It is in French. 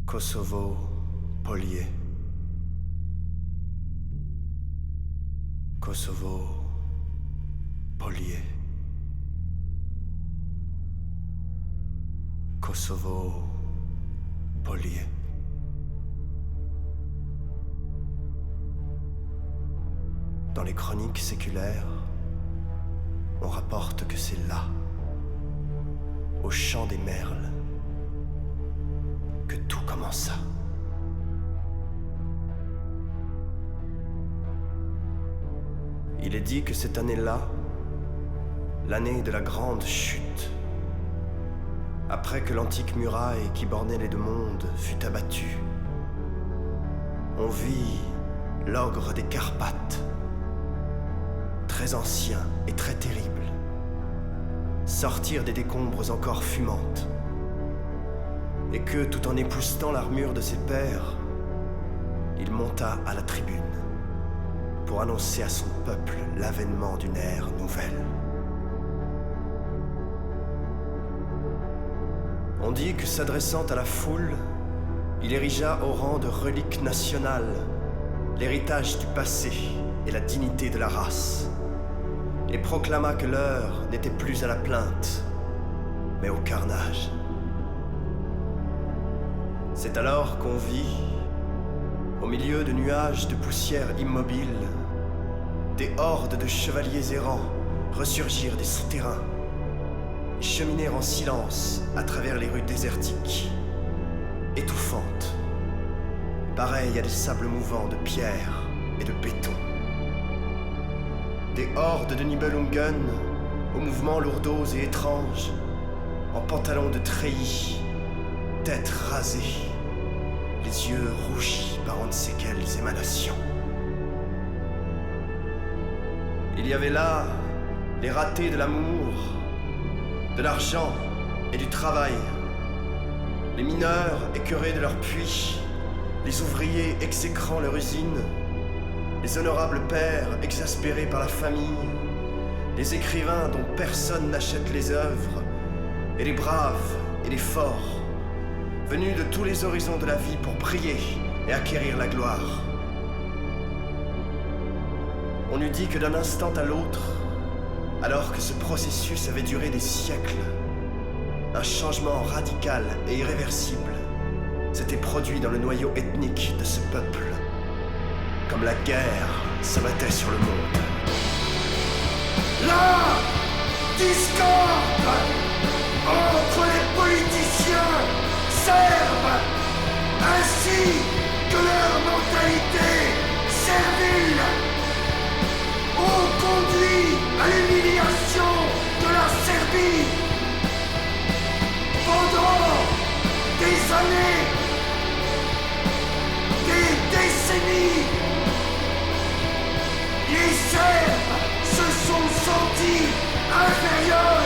Kosovo, Polier. Kosovo, Polier. Kosovo, Polier. Dans les chroniques séculaires, on rapporte que c'est là, au chant des merles, que tout commença. Il est dit que cette année-là, l'année de la grande chute, après que l'antique muraille qui bornait les deux mondes fut abattue, on vit l'ogre des Carpates, très ancien et très terrible, sortir des décombres encore fumantes, et que, tout en époussetant l'armure de ses pères, il monta à la tribune pour annoncer à son peuple l'avènement d'une ère nouvelle. On dit que, s'adressant à la foule, il érigea au rang de relique nationale l'héritage du passé et la dignité de la race, et proclama que l'heure n'était plus à la plainte, mais au carnage. C'est alors qu'on vit, au milieu de nuages de poussière immobile, des hordes de chevaliers errants ressurgir des souterrains, et cheminer en silence à travers les rues désertiques, étouffantes, pareilles à des sables mouvants de pierre et de béton. Des hordes de Nibelungen, aux mouvements lourdeaux et étranges, en pantalons de treillis, tête rasée, les yeux rougis par on ne sait quelles émanations. Il y avait là les ratés de l'amour, de l'argent et du travail, les mineurs écœurés de leur puits, les ouvriers exécrant leur usine, les honorables pères exaspérés par la famille, les écrivains dont personne n'achète les œuvres, et les braves et les forts, venus de tous les horizons de la vie pour prier et acquérir la gloire. On eût dit que d'un instant à l'autre, alors que ce processus avait duré des siècles, un changement radical et irréversible s'était produit dans le noyau ethnique de ce peuple, comme la guerre s'abattait sur le monde. La discorde entre les politiciens serbes ainsi que leur mentalité servile ont conduit à l'humiliation de la Serbie pendant des années, des décennies. Les Serbes se sont sentis inférieurs